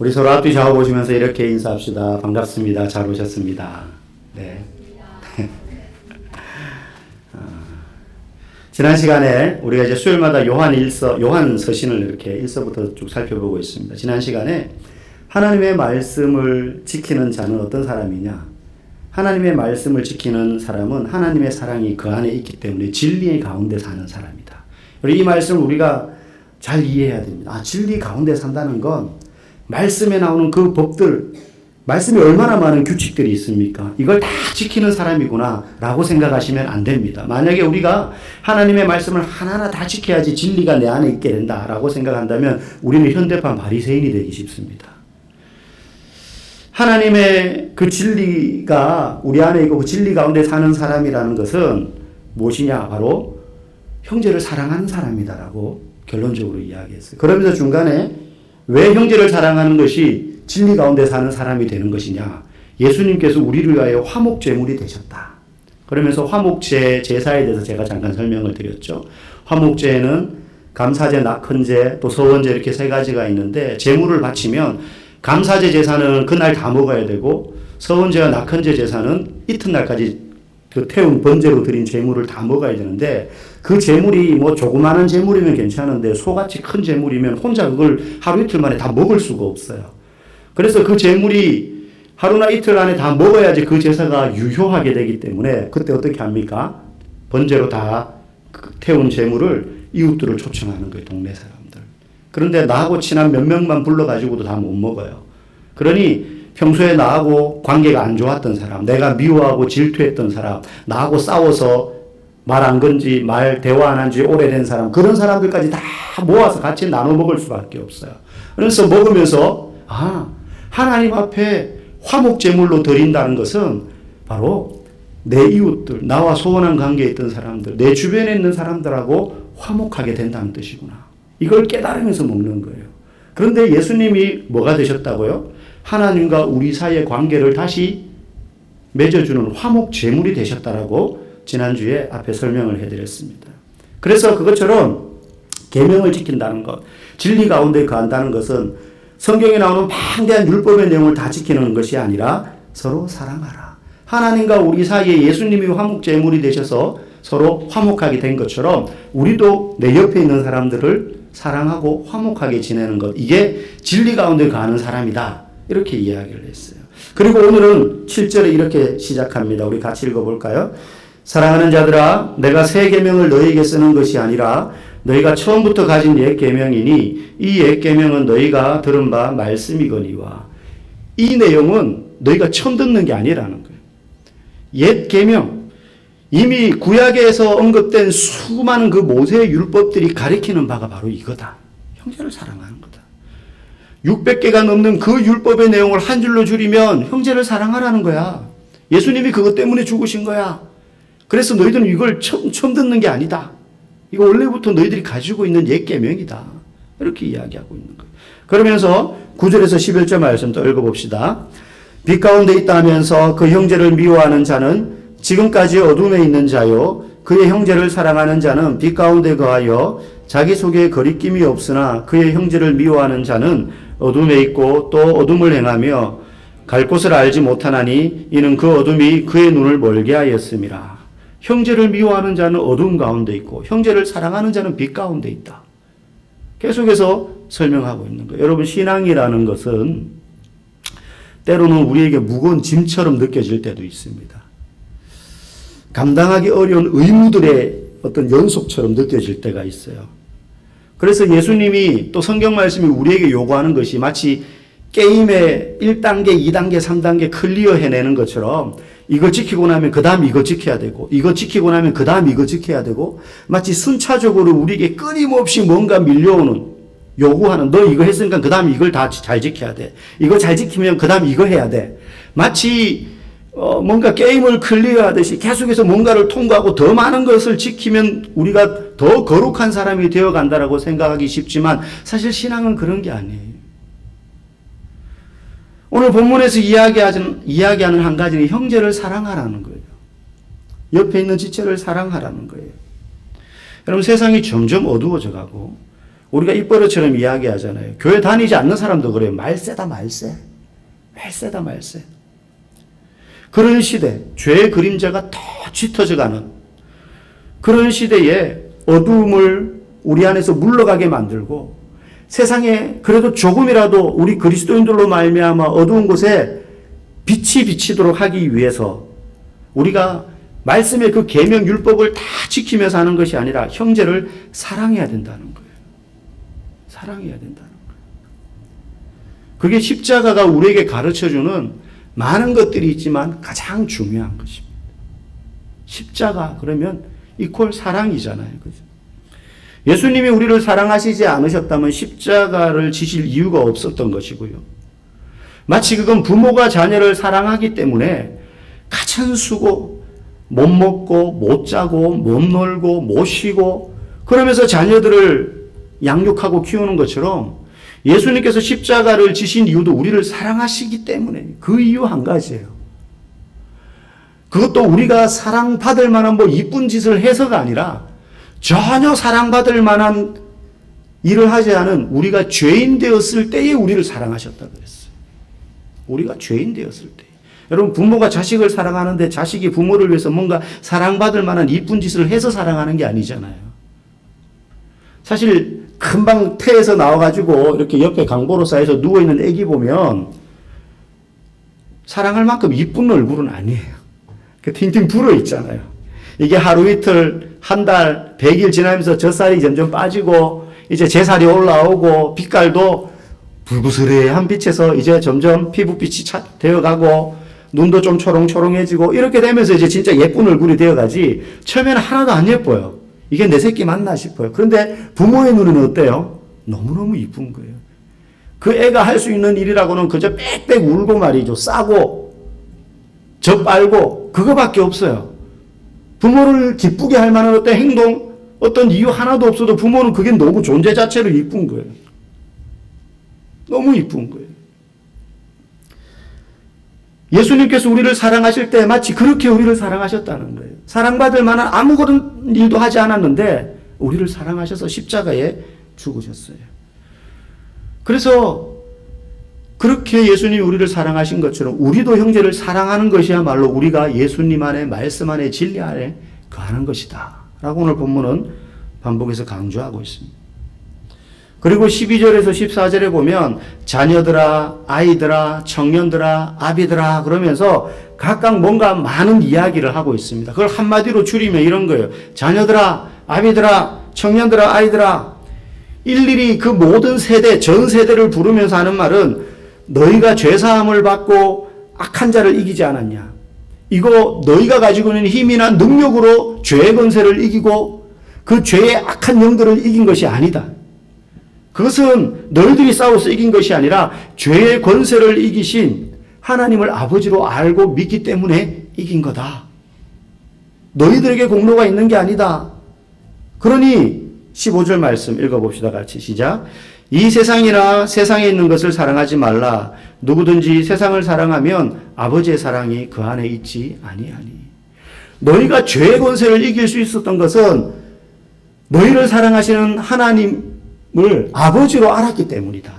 우리 서로 앞뒤 좌우 보시면서 이렇게 인사합시다. 반갑습니다. 잘 오셨습니다. 네. 지난 시간에 우리가 이제 수요일마다 요한 서신을 이렇게 1서부터 쭉 살펴보고 있습니다. 지난 시간에 하나님의 말씀을 지키는 자는 어떤 사람이냐? 하나님의 말씀을 지키는 사람은 하나님의 사랑이 그 안에 있기 때문에 진리의 가운데 사는 사람이다. 이 말씀을 우리가 잘 이해해야 됩니다. 진리 가운데 산다는 건 말씀에 나오는 그 법들, 말씀에 얼마나 많은 규칙들이 있습니까? 이걸 다 지키는 사람이구나 라고 생각하시면 안 됩니다. 만약에 우리가 하나님의 말씀을 하나하나 다 지켜야지 진리가 내 안에 있게 된다라고 생각한다면 우리는 현대판 바리새인이 되기 쉽습니다. 하나님의 그 진리가 우리 안에 있고 그 진리 가운데 사는 사람이라는 것은 무엇이냐? 바로 형제를 사랑하는 사람이다라고 결론적으로 이야기했어요. 그러면서 중간에 왜 형제를 사랑하는 것이 진리 가운데 사는 사람이 되는 것이냐? 예수님께서 우리를 위하여 화목제물이 되셨다. 그러면서 화목제 제사에 대해서 제가 잠깐 설명을 드렸죠. 화목제는 감사제, 낙헌제, 또 서원제 이렇게 세 가지가 있는데 제물을 바치면 감사제 제사는 그날 다 먹어야 되고 서원제와 낙헌제 제사는 이튿날까지 그 태운 번제로 드린 제물을 다 먹어야 되는데 그 제물이 뭐 조그마한 제물이면 괜찮은데 소같이 큰 제물이면 혼자 그걸 하루 이틀 만에 다 먹을 수가 없어요. 그래서 그 제물이 하루나 이틀 안에 다 먹어야지 그 제사가 유효하게 되기 때문에 그때 어떻게 합니까? 번제로 다 태운 제물을 이웃들을 초청하는 거예요. 동네 사람들. 그런데 나하고 친한 몇 명만 불러가지고도 다 못 먹어요. 그러니 평소에 나하고 관계가 안 좋았던 사람, 내가 미워하고 질투했던 사람, 나하고 싸워서 말 안 건지 대화 안 한 지 오래된 사람, 그런 사람들까지 다 모아서 같이 나눠 먹을 수밖에 없어요. 그래서 먹으면서 하나님 앞에 화목제물로 드린다는 것은 바로 내 이웃들, 나와 소원한 관계에 있던 사람들, 내 주변에 있는 사람들하고 화목하게 된다는 뜻이구나. 이걸 깨달으면서 먹는 거예요. 그런데 예수님이 뭐가 되셨다고요? 하나님과 우리 사이의 관계를 다시 맺어주는 화목제물이 되셨다라고 지난주에 앞에 설명을 해드렸습니다. 그래서 그것처럼 계명을 지킨다는 것, 진리 가운데 거한다는 것은 성경에 나오는 방대한 율법의 내용을 다 지키는 것이 아니라 서로 사랑하라. 하나님과 우리 사이에 예수님이 화목제물이 되셔서 서로 화목하게 된 것처럼 우리도 내 옆에 있는 사람들을 사랑하고 화목하게 지내는 것, 이게 진리 가운데 거하는 사람이다. 이렇게 이야기를 했어요. 그리고 오늘은 7절에 이렇게 시작합니다. 우리 같이 읽어볼까요? 사랑하는 자들아, 내가 새 계명을 너희에게 쓰는 것이 아니라 너희가 처음부터 가진 옛 계명이니 이 옛 계명은 너희가 들은 바 말씀이거니와. 이 내용은 너희가 처음 듣는 게 아니라는 거예요. 옛 계명, 이미 구약에서 언급된 수많은 그 모세의 율법들이 가리키는 바가 바로 이거다. 형제를 사랑하는 거다. 600개가 넘는 그 율법의 내용을 한 줄로 줄이면 형제를 사랑하라는 거야. 예수님이 그것 때문에 죽으신 거야. 그래서 너희들은 이걸 처음 듣는 게 아니다. 이거 원래부터 너희들이 가지고 있는 옛 계명이다. 이렇게 이야기하고 있는 거예요. 그러면서 9절에서 11절 말씀 또 읽어봅시다. 빛 가운데 있다 하면서 그 형제를 미워하는 자는 지금까지 어둠에 있는 자요, 그의 형제를 사랑하는 자는 빛 가운데 거하여 자기 속에 거리낌이 없으나 그의 형제를 미워하는 자는 어둠에 있고 또 어둠을 행하며 갈 곳을 알지 못하나니 이는 그 어둠이 그의 눈을 멀게 하였음이라. 형제를 미워하는 자는 어둠 가운데 있고 형제를 사랑하는 자는 빛 가운데 있다. 계속해서 설명하고 있는 거예요. 여러분, 신앙이라는 것은 때로는 우리에게 무거운 짐처럼 느껴질 때도 있습니다. 감당하기 어려운 의무들의 어떤 연속처럼 느껴질 때가 있어요. 그래서 예수님이 또 성경 말씀이 우리에게 요구하는 것이 마치 게임의 1단계, 2단계, 3단계 클리어 해내는 것처럼 이거 지키고 나면 그 다음 이거 지켜야 되고 이거 지키고 나면 그 다음 이거 지켜야 되고 마치 순차적으로 우리에게 끊임없이 뭔가 밀려오는 요구하는, 너 이거 했으니까 그 다음 이걸 다 잘 지켜야 돼. 이거 잘 지키면 그 다음 이거 해야 돼. 마치 뭔가 게임을 클리어하듯이 계속해서 뭔가를 통과하고 더 많은 것을 지키면 우리가 더 거룩한 사람이 되어간다라고 생각하기 쉽지만 사실 신앙은 그런 게 아니에요. 오늘 본문에서 이야기하는 한 가지는 형제를 사랑하라는 거예요. 옆에 있는 지체를 사랑하라는 거예요. 여러분, 세상이 점점 어두워져 가고 우리가 입버릇처럼 이야기하잖아요. 교회 다니지 않는 사람도 그래요. 말세다 말세. 말세다 말세. 그런 시대, 죄의 그림자가 더 짙어져가는 그런 시대에 어두움을 우리 안에서 물러가게 만들고 세상에 그래도 조금이라도 우리 그리스도인들로 말미암아 어두운 곳에 빛이 비치도록 하기 위해서 우리가 말씀의 그 계명 율법을 다 지키면서 하는 것이 아니라 형제를 사랑해야 된다는 거예요. 사랑해야 된다는 거예요. 그게 십자가가 우리에게 가르쳐주는 많은 것들이 있지만 가장 중요한 것입니다. 십자가 그러면 이퀄 사랑이잖아요. 그죠? 예수님이 우리를 사랑하시지 않으셨다면 십자가를 지실 이유가 없었던 것이고요. 마치 그건 부모가 자녀를 사랑하기 때문에 가진 수고, 못 먹고, 못 자고, 못 놀고, 못 쉬고, 그러면서 자녀들을 양육하고 키우는 것처럼 예수님께서 십자가를 지신 이유도 우리를 사랑하시기 때문에 그 이유 한 가지예요. 그것도 우리가 사랑받을 만한 뭐 이쁜 짓을 해서가 아니라 전혀 사랑받을 만한 일을 하지 않은 우리가 죄인 되었을 때에 우리를 사랑하셨다고 그랬어요. 우리가 죄인 되었을 때. 여러분 부모가 자식을 사랑하는데 자식이 부모를 위해서 뭔가 사랑받을 만한 이쁜 짓을 해서 사랑하는 게 아니잖아요. 사실 금방 태에서 나와가지고 이렇게 옆에 강보로 쌓여서 누워있는 애기 보면 사랑할 만큼 이쁜 얼굴은 아니에요. 팅팅 불어있잖아요. 이게 하루 이틀, 한 달, 100일 지나면서 젖살이 점점 빠지고 이제 제살이 올라오고 빛깔도 불구스레한 빛에서 이제 점점 피부빛이 되어가고 눈도 좀 초롱초롱해지고 이렇게 되면서 이제 진짜 예쁜 얼굴이 되어가지 처음에는 하나도 안 예뻐요. 이게 내 새끼 맞나 싶어요. 그런데 부모의 눈에는 어때요? 너무너무 이쁜 거예요. 그 애가 할 수 있는 일이라고는 그저 빽빽 울고 말이죠. 싸고 젖 빨고 그거밖에 없어요. 부모를 기쁘게 할 만한 어떤 행동, 어떤 이유 하나도 없어도 부모는 그게 너무 존재 자체로 이쁜 거예요. 너무 이쁜 거예요. 예수님께서 우리를 사랑하실 때 마치 그렇게 우리를 사랑하셨다는 거예요. 사랑받을 만한 아무것도 일도 하지 않았는데 우리를 사랑하셔서 십자가에 죽으셨어요. 그래서 그렇게 예수님이 우리를 사랑하신 것처럼 우리도 형제를 사랑하는 것이야말로 우리가 예수님 안에 말씀 안에 진리 안에 거하는 것이다 라고 오늘 본문은 반복해서 강조하고 있습니다. 그리고 12절에서 14절에 보면 자녀들아, 아이들아, 청년들아, 아비들아 그러면서 각각 뭔가 많은 이야기를 하고 있습니다. 그걸 한마디로 줄이면 이런 거예요. 자녀들아, 아비들아, 청년들아, 아이들아. 일일이 그 모든 세대, 전 세대를 부르면서 하는 말은 너희가 죄사함을 받고 악한 자를 이기지 않았냐. 이거 너희가 가지고 있는 힘이나 능력으로 죄의 권세를 이기고 그 죄의 악한 영들을 이긴 것이 아니다. 그것은 너희들이 싸워서 이긴 것이 아니라 죄의 권세를 이기신 하나님을 아버지로 알고 믿기 때문에 이긴 거다. 너희들에게 공로가 있는 게 아니다. 그러니 15절 말씀 읽어봅시다. 같이 시작. 이 세상이나 세상에 있는 것을 사랑하지 말라. 누구든지 세상을 사랑하면 아버지의 사랑이 그 안에 있지 아니하니. 너희가 죄의 권세를 이길 수 있었던 것은 너희를 사랑하시는 하나님을 아버지로 알았기 때문이다.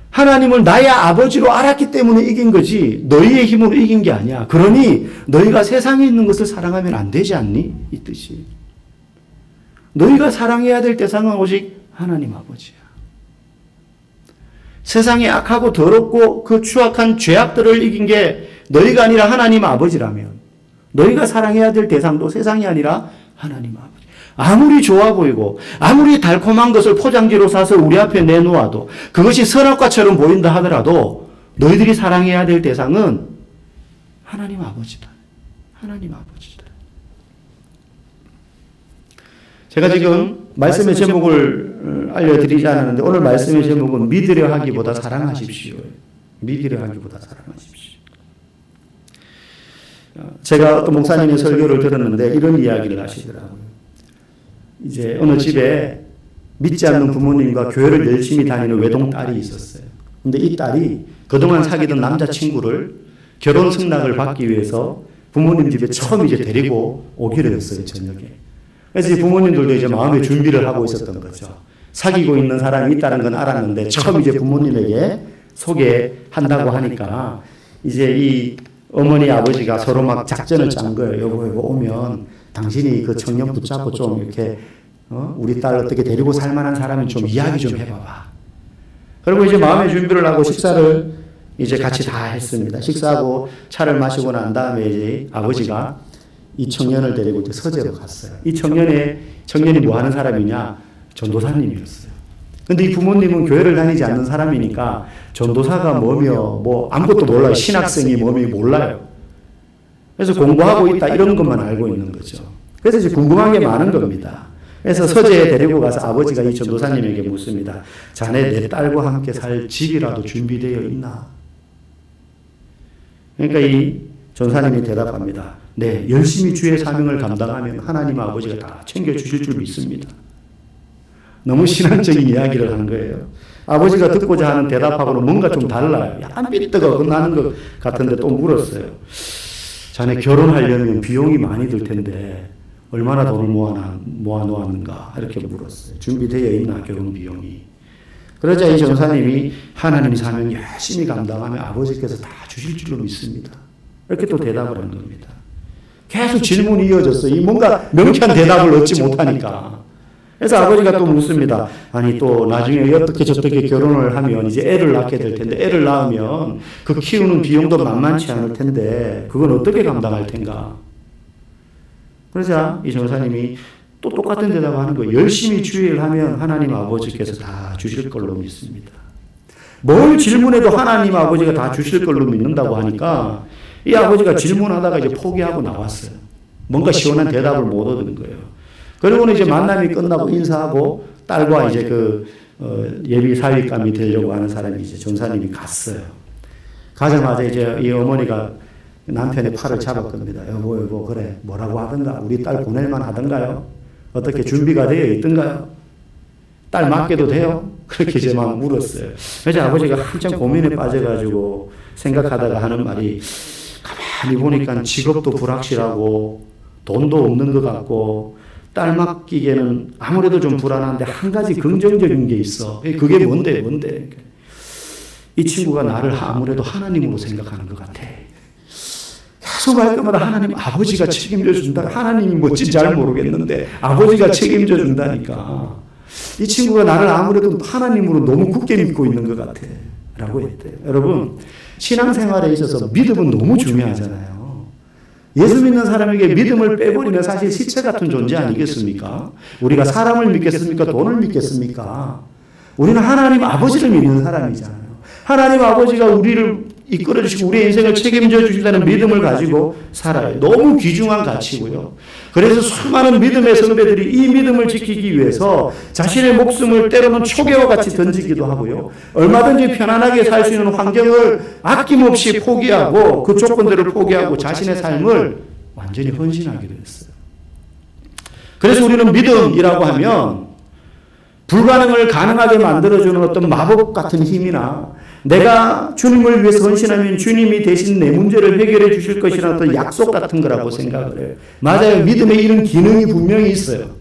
하나님을 나의 아버지로 알았기 때문에 이긴 거지 너희의 힘으로 이긴 게 아니야. 그러니 너희가 세상에 있는 것을 사랑하면 안 되지 않니? 이 뜻이. 너희가 사랑해야 될 대상은 오직 하나님 아버지야. 세상이 악하고 더럽고 그 추악한 죄악들을 이긴 게 너희가 아니라 하나님 아버지라면 너희가 사랑해야 될 대상도 세상이 아니라 하나님 아버지. 아무리 좋아 보이고 아무리 달콤한 것을 포장지로 사서 우리 앞에 내놓아도 그것이 선악과처럼 보인다 하더라도 너희들이 사랑해야 될 대상은 하나님 아버지다. 하나님 아버지다. 제가 지금 말씀의 제목을 알려드리지 않았는데 오늘 말씀의 제목은 믿으려 하기보다 사랑하십시오. 믿으려 하기보다 사랑하십시오. 제가 어떤 목사님의 설교를 들었는데 이런 이야기를 하시더라고요. 이제 어느 집에 믿지 않는 부모님과 교회를 열심히 다니는 외동딸이 있었어요. 근데 이 딸이 그동안 사귀던 남자친구를 결혼 승낙을 받기 위해서 부모님 집에 처음 이제 데리고 오기로 했어요, 저녁에. 그래서 부모님들도 이제 마음의 준비를 하고 있었던 거죠. 사귀고 있는 사람이 있다는 건 알았는데 처음 이제 부모님에게 소개한다고 하니까 이제 이 어머니 아버지가 서로 막 작전을 짠 거예요. 여보 오면 당신이 그 청년 붙잡고 좀 이렇게 우리 딸 어떻게 데리고 살 만한 사람이 좀 이야기 좀 해봐봐. 그리고 이제 마음의 준비를 하고 식사를 이제 같이 다 했습니다. 식사하고 차를 마시고 난 다음에 이제 아버지가 이 청년을 데리고 이제 서재로 갔어요. 이 청년이 뭐 하는 사람이냐? 전도사님이었어요. 근데 이 부모님은 교회를 다니지 않는 사람이니까 전도사가 뭐며 뭐 아무것도 몰라요. 신학생이 뭐며 몰라요. 그래서 공부하고 있다 이런 것만 알고 있는 거죠. 그래서 이제 궁금한 게 많은 겁니다. 그래서 서재에 데리고 가서 아버지가 이 전도사님에게 묻습니다. 자네 내 딸과 함께 살 집이라도 준비되어 있나? 그러니까 이 전사님이 대답합니다. 네, 열심히 주의 사명을 감당하면 하나님 아버지가 다 챙겨주실 줄 믿습니다. 너무 신앙적인 이야기를 하는 거예요. 아버지가 듣고자 하는 대답하고는 뭔가 좀 달라요. 약간 삐뚤어 끝나는 것 같은데 또 물었어요. 자네 결혼하려면 비용이 많이 들 텐데 얼마나 돈을 모아놓았는가 이렇게 물었어요. 준비되어 있나 결혼 비용이. 그러자 이 전사님이 하나님 사명 열심히 감당하면 아버지께서 다 주실 줄로 믿습니다. 이렇게 또 대답을 한 겁니다. 계속 질문이 이어졌어요. 이 뭔가 명쾌한 대답을 얻지 못하니까. 그래서 아버지가 또 묻습니다. 아니 또 나중에 어떻게 저떻게 결혼을 하면 이제 애를 낳게 될 텐데 애를 낳으면 그 키우는 비용도 만만치 않을 텐데 그건 어떻게 감당할 텐가. 그러자 이 전사님이 또 똑같은 대답을 하는 거예요. 열심히 주의를 하면 하나님 아버지께서 다 주실 걸로 믿습니다. 뭘 질문해도 하나님 아버지가 다 주실 걸로 믿는다고 하니까 이 아버지가 질문하다가 이제 포기하고 나왔어요. 뭔가 시원한 대답을 못 얻은 거예요. 그리고는 이제 만남이 끝나고 인사하고 딸과 이제 예비 사위감이 되려고 하는 사람이 이제 전사님이 갔어요. 가자마자 이제 이 어머니가 남편의 팔을 잡을 겁니다. 여보, 그래. 뭐라고 하던가? 우리 딸 보낼만 하던가요? 어떻게 준비가 되어 있던가요? 딸 맡겨도 돼요? 그렇게 이제 막 물었어요. 그래서 아버지가 한참 고민에 빠져가지고 생각하다가 하는 말이 가만히 보니까 직업도 불확실하고 돈도 없는 것 같고 딸 맡기기에는 아무래도 좀 불안한데 한 가지 긍정적인 게 있어. 그게 뭔데? 이 친구가 나를 아무래도 하나님으로 생각하는 것 같아. 계속 할 때마다 하나님 아버지가 책임져 준다. 하나님이 뭔지 잘 모르겠는데 아버지가 책임져 준다니까. 이 친구가 나를 아무래도 하나님으로 너무 굳게 믿고 있는 것 같아. 라고 했대요. 여러분, 신앙생활에 있어서 믿음은 너무 중요하잖아요. 예수 믿는 사람에게 믿음을 빼버리면 사실 시체 같은 존재 아니겠습니까? 우리가 사람을 믿겠습니까? 돈을 믿겠습니까? 우리는 하나님 아버지를 믿는 사람이잖아요. 하나님 아버지가 우리를 이끌어주시고 우리의 인생을 책임져 주신다는 믿음을 가지고 살아요. 너무 귀중한 가치고요. 그래서 수많은 믿음의 선배들이 이 믿음을 지키기 위해서 자신의 목숨을 때로는 초계와 같이 던지기도 하고요. 얼마든지 편안하게 살 수 있는 환경을 아낌없이 포기하고 그 조건들을 포기하고 자신의 삶을 완전히 헌신하기도 했어요. 그래서 우리는 믿음이라고 하면 불가능을 가능하게 만들어주는 어떤 마법 같은 힘이나 내가 주님을 위해서 헌신하면 주님이 대신 내 문제를 해결해 주실 것이라는 어떤 약속 같은 거라고 생각을 해요. 맞아요. 믿음에 이런 기능이 분명히 있어요.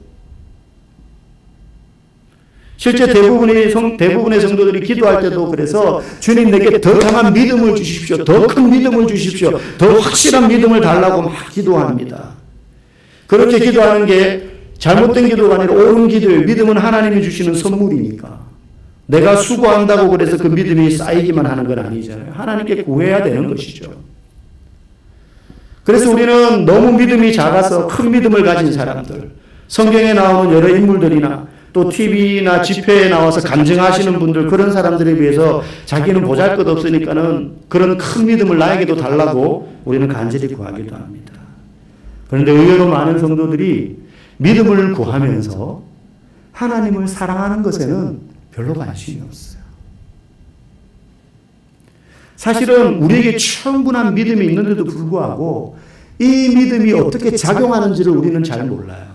실제 대부분의 성도들이 기도할 때도 그래서 주님 내게 더 강한 믿음을 주십시오. 더 큰 믿음을 주십시오. 더 확실한 믿음을 달라고 막 기도합니다. 그렇게 기도하는 게 잘못된 기도가 아니라 옳은 기도예요. 믿음은 하나님이 주시는 선물이니까. 내가 수고한다고 그래서 그 믿음이 쌓이기만 하는 건 아니잖아요. 하나님께 구해야 되는 것이죠. 그래서 우리는 너무 믿음이 작아서 큰 믿음을 가진 사람들, 성경에 나오는 여러 인물들이나 또 TV나 집회에 나와서 간증하시는 분들, 그런 사람들에 비해서 자기는 보잘것없으니까는 그런 큰 믿음을 나에게도 달라고 우리는 간절히 구하기도 합니다. 그런데 의외로 많은 성도들이 믿음을 구하면서 하나님을 사랑하는 것에는 별로 관심이 없어요. 사실은 우리에게 충분한 믿음이 있는데도 불구하고 이 믿음이 어떻게 작용하는지를 우리는 잘 몰라요.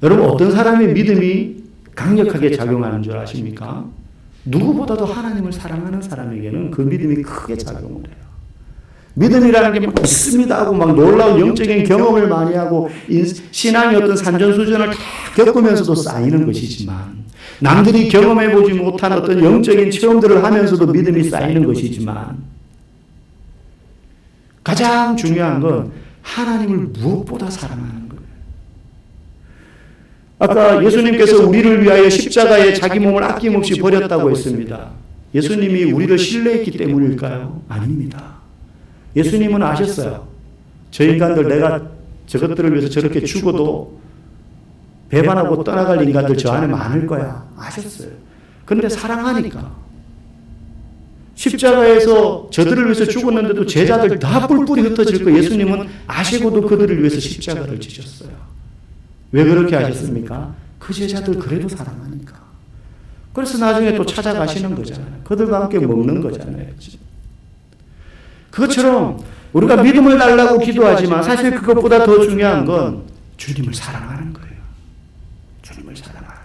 여러분, 어떤 사람의 믿음이 강력하게 작용하는 줄 아십니까? 누구보다도 하나님을 사랑하는 사람에게는 그 믿음이 크게 작용을 해요. 믿음이라는 게 막 있습니다 하고 막 놀라운 영적인 경험을 많이 하고 신앙의 어떤 산전수전을 다 겪으면서도 쌓이는 것이지만, 남들이 경험해보지 못한 어떤 영적인 체험들을 하면서도 믿음이 쌓이는 것이지만, 가장 중요한 건 하나님을 무엇보다 사랑하는 거예요. 아까 예수님께서 우리를 위하여 십자가에 자기 몸을 아낌없이 버렸다고 했습니다. 예수님이 우리를 신뢰했기 때문일까요? 아닙니다. 예수님은 아셨어요. 저 인간들, 내가 저것들을 위해서 저렇게 죽어도 배반하고 떠나갈 인간들 저 안에 많을 거야. 아셨어요. 그런데 사랑하니까. 십자가에서 저들을 위해서 죽었는데도 제자들 다 뿔뿔이 흩어질 거 예수님은 아시고도 그들을 위해서 십자가를 지셨어요. 왜 그렇게 하셨습니까? 그 제자들 그래도 사랑하니까. 그래서 나중에 또 찾아가시는 거잖아요. 그들과 함께 먹는 거잖아요. 그것처럼 우리가 믿음을 달라고 기도하지만 사실 그것보다 더 중요한 건 주님을 사랑하는 거예요. 주님을 사랑하는 거예요.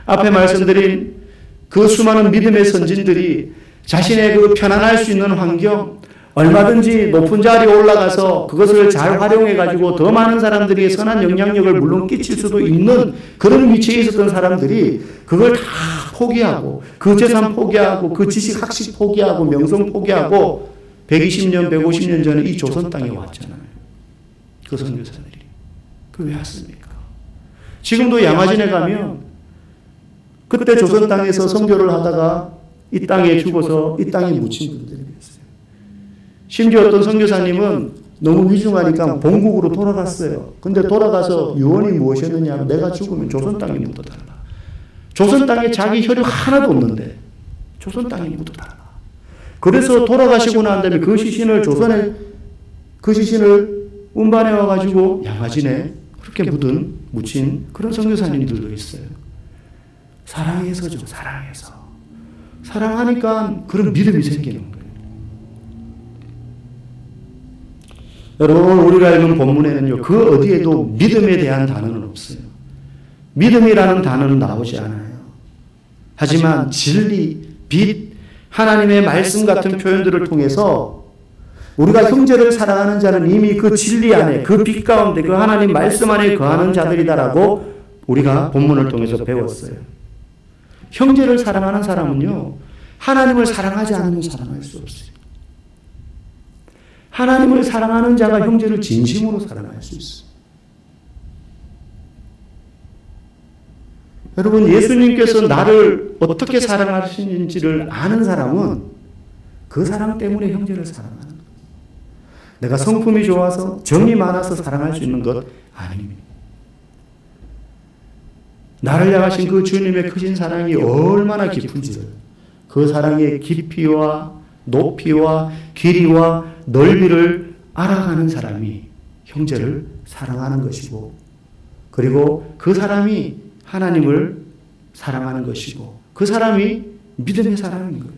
앞에 말씀드린 그 수많은 믿음의 선진들이 자신의 그 편안할 수 있는 환경, 얼마든지 높은 자리에 올라가서 그것을 잘 활용해가지고 더 많은 사람들이 선한 영향력을 물론 끼칠 수도 있는 그런 위치에 있었던 사람들이 그걸 다 포기하고, 그 재산 포기하고, 그 지식 학식 포기하고, 명성 포기하고 120년, 150년 전에 이 조선 땅에 왔잖아요. 그 선교사들이. 그 왜 왔습니까? 지금도 양화진에 가면 그때 조선 땅에서 선교를 하다가 이 땅에 죽어서 이 땅에 묻힌 분들이 있어요. 심지어 어떤 선교사님은 너무 위중하니까 본국으로 돌아갔어요. 근데 돌아가서 유언이 무엇이었느냐? 내가 죽으면 조선 땅에 묻어달라. 조선 땅에 자기 혈육 하나도 없는데 조선 땅에 묻어달라. 그래서 돌아가시고 난 다음에 그 시신을 조선에, 그 시신을 운반해 와가지고 양화진에 그렇게 묻힌 그런 선교사님들도 있어요. 사랑해서죠. 사랑해서. 사랑하니까 그런 믿음이 생기는 거예요. 여러분, 우리가 읽은 본문에는요, 그 어디에도 믿음에 대한 단어는 없어요. 믿음이라는 단어는 나오지 않아요. 하지만 진리, 빛, 하나님의 말씀 같은 표현들을 통해서 우리가 형제를 사랑하는 자는 이미 그 진리 안에, 그 빛 가운데, 그 하나님 말씀 안에 거하는 자들이다라고 우리가 본문을 통해서 배웠어요. 형제를 사랑하는 사람은요, 하나님을 사랑하지 않으면 사랑할 수 없어요. 하나님을 사랑하는 자가 형제를 진심으로 사랑할 수 있어요. 여러분, 예수님께서 나를 어떻게 사랑하시는지를 아는 사람은 그 사랑 때문에 형제를 사랑하는 거예요. 내가 성품이 좋아서 정이 많아서 사랑할 수 있는 것 아닙니다. 나를 향하신 그 주님의 크신 사랑이 얼마나 깊은지를, 그 사랑의 깊이와 높이와 길이와 넓이를 알아가는 사람이 형제를 사랑하는 것이고, 그리고 그 사람이 하나님을 사랑하는 것이고, 그 사람이 믿음의 사람인 거예요.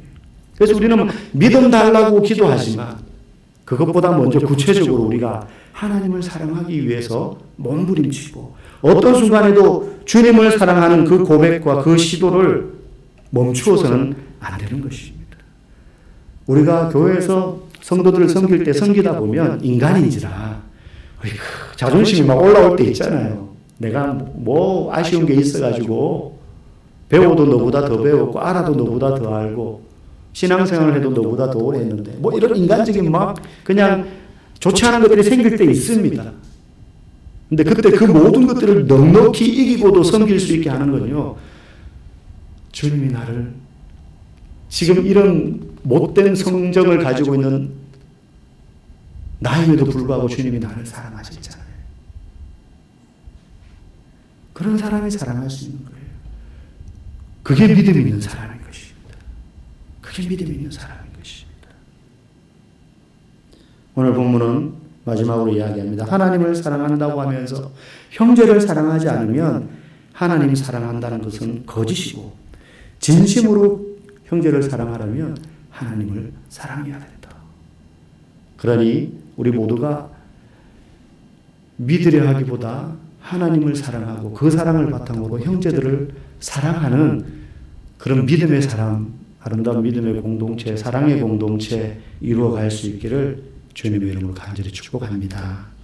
그래서 우리는 믿음 달라고 기도하지만 그것보다 먼저 구체적으로 우리가 하나님을 사랑하기 위해서 몸부림치고, 어떤 순간에도 주님을 사랑하는 그 고백과 그 시도를 멈추어서는 안 되는 것입니다. 우리가 교회에서 성도들을 섬길 때 섬기다 보면 인간인지라 자존심이 막 올라올 때 있잖아요. 내가 뭐 아쉬운 게 있어가지고 배워도 너보다 더 배웠고 알아도 너보다 더 알고 신앙생활을 해도 너보다 더 오래 했는데 뭐 이런 인간적인 막 그냥 좋지 않은 것들이 생길 때 있습니다. 근데 그때 그 모든 것들을 넉넉히 이기고도 섬길 수 있게 하는 건요, 주님이 나를 지금 이런 못된 성정을 가지고 있는 나임에도 불구하고 주님이 나를 사랑하셨잖아요. 그런 사람이 사랑할 수 있는 거예요. 그게 믿음 있는 사람인 것입니다. 그게 믿음 있는 사람인 것입니다. 오늘 본문은 마지막으로 이야기합니다. 하나님을 사랑한다고 하면서 형제를 사랑하지 않으면 하나님 사랑한다는 것은 거짓이고, 진심으로 형제를 사랑하려면 하나님을 사랑해야 된다. 그러니 우리 모두가 믿으려 하기보다 하나님을 사랑하고 그 사랑을 바탕으로 형제들을 사랑하는 그런 믿음의 사람 아름다운 믿음의 공동체, 사랑의 공동체 이루어갈 수 있기를 주님의 이름으로 간절히 축복합니다.